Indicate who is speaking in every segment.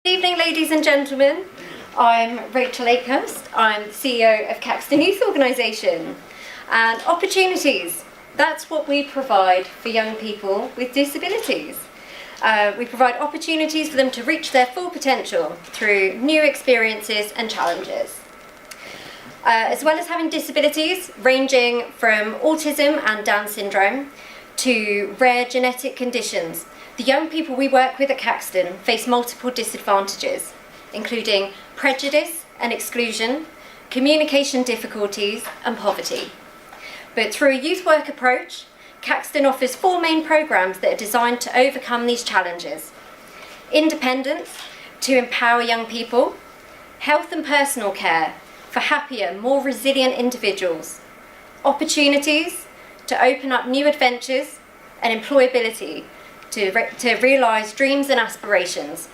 Speaker 1: Good evening, ladies and gentlemen. I'm Rachel Akehurst. I'm the CEO of Caxton Youth Organisation. And opportunities, that's what we provide for young people with disabilities. We provide opportunities for them to reach their full potential through new experiences and challenges. As well as having disabilities ranging from autism and Down syndrome to rare genetic conditions, the young people we work with at Caxton face multiple disadvantages, including prejudice and exclusion, communication difficulties and poverty. But through a youth work approach, Caxton offers 4 main programmes that are designed to overcome these challenges. Independence, to empower young people. Health and personal care, for happier, more resilient individuals. Opportunities, to open up new adventures. And employability, to realise dreams and aspirations.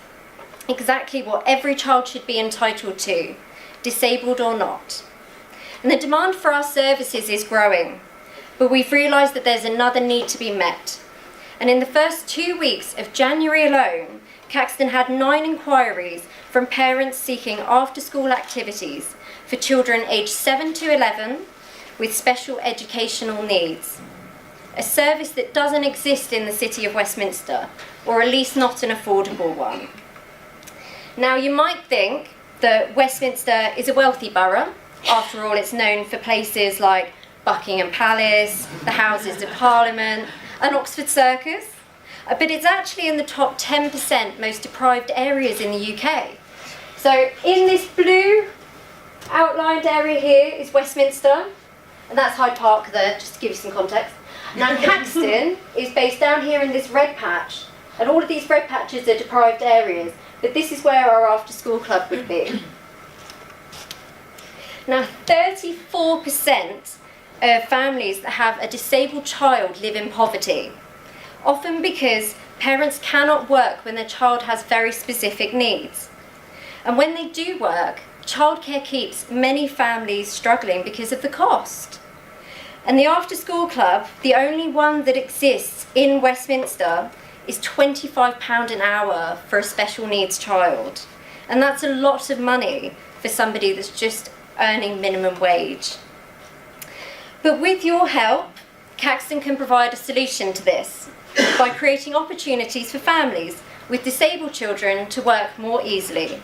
Speaker 1: Exactly what every child should be entitled to, disabled or not. And the demand for our services is growing, but we've realised that there's another need to be met. And in the first 2 weeks of January alone, Caxton had 9 inquiries from parents seeking after-school activities for children aged 7 to 11 with special educational needs. A service that doesn't exist in the City of Westminster, or at least not an affordable one. Now, you might think that Westminster is a wealthy borough. After all, it's known for places like Buckingham Palace, the Houses of Parliament, and Oxford Circus. But it's actually in the top 10% most deprived areas in the UK. So in this blue outlined area here is Westminster, and that's Hyde Park there, just to give you some context. Now Caxton is based down here in this red patch, and all of these red patches are deprived areas, but this is where our after-school club would be. Now 34% of families that have a disabled child live in poverty, often because parents cannot work when their child has very specific needs. And when they do work, childcare keeps many families struggling because of the cost. And the after-school club, the only one that exists in Westminster, is £25 an hour for a special needs child. And that's a lot of money for somebody that's just earning minimum wage. But with your help, Caxton can provide a solution to this by creating opportunities for families with disabled children to work more easily.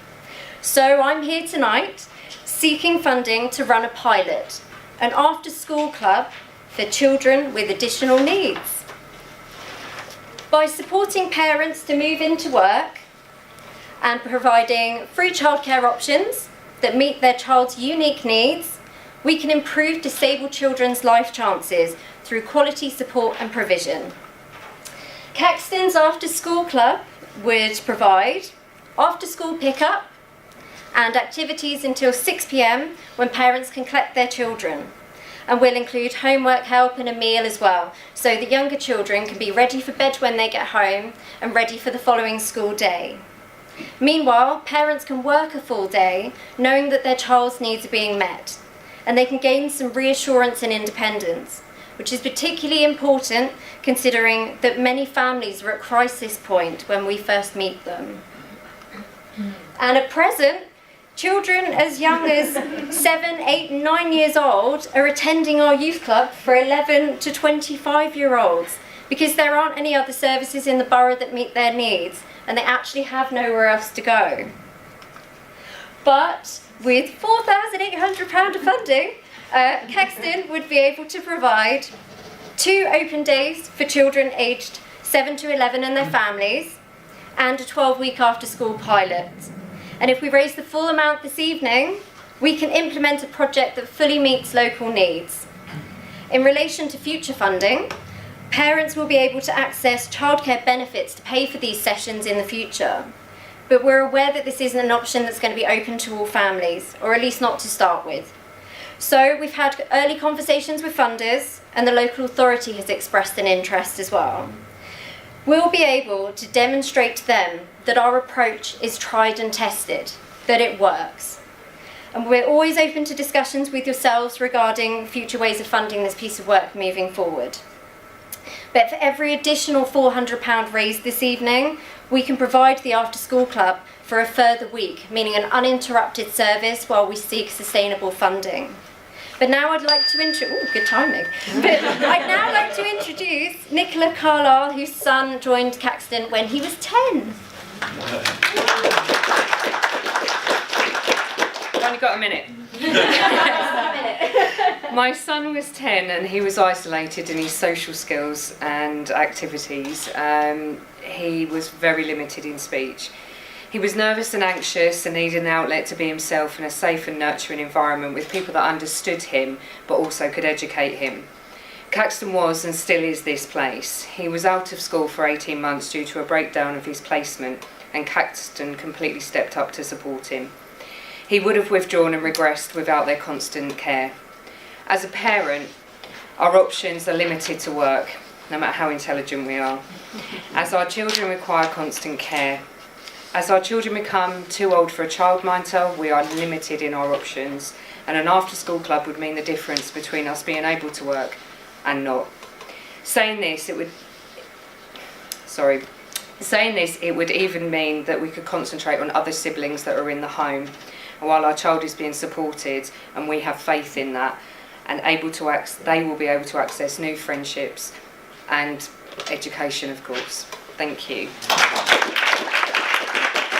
Speaker 1: So I'm here tonight seeking funding to run a pilot, an after-school club for children with additional needs. By supporting parents to move into work and providing free childcare options that meet their child's unique needs, we can improve disabled children's life chances through quality support and provision. Caxton's after-school club would provide after-school pickup and activities until 6 p.m. when parents can collect their children. And we'll include homework help and a meal as well, so that younger children can be ready for bed when they get home and ready for the following school day. Meanwhile, parents can work a full day knowing that their child's needs are being met, and they can gain some reassurance and independence, which is particularly important considering that many families are at crisis point when we first meet them. And at present, children as young as 7, 8, 9 years old are attending our youth club for 11 to 25-year-olds because there aren't any other services in the borough that meet their needs, and they actually have nowhere else to go. But with £4,800 of funding, Caxton would be able to provide 2 open days for children aged 7 to 11 and their families, and a 12-week after-school pilot. And if we raise the full amount this evening, we can implement a project that fully meets local needs. In relation to future funding, parents will be able to access childcare benefits to pay for these sessions in the future. But we're aware that this isn't an option that's going to be open to all families, or at least not to start with. So we've had early conversations with funders, and the local authority has expressed an interest as well. We'll be able to demonstrate to them that our approach is tried and tested, that it works. And we're always open to discussions with yourselves regarding future ways of funding this piece of work moving forward. But for every additional £400 raised this evening, we can provide the after-school club for a further week, meaning an uninterrupted service while we seek sustainable funding. But now I'd like to good timing. But I'd now like to introduce Nicola Carlisle, whose son joined Caxton when he was 10.
Speaker 2: I've only got a minute. My son was 10 and he was isolated in his social skills and activities. He was very limited in speech. He was nervous and anxious and needed an outlet to be himself in a safe and nurturing environment with people that understood him but also could educate him. Caxton was and still is this place. He was out of school for 18 months due to a breakdown of his placement, and Caxton completely stepped up to support him. He would have withdrawn and regressed without their constant care. As a parent, our options are limited to work, no matter how intelligent we are, as our children require constant care. As our children become too old for a childminder, we are limited in our options, and an after-school club would mean the difference between us being able to work and not. Saying this, it would even mean that we could concentrate on other siblings that are in the home, while our child is being supported, and we have faith in that, and they will be able to access new friendships and education, of course. Thank you.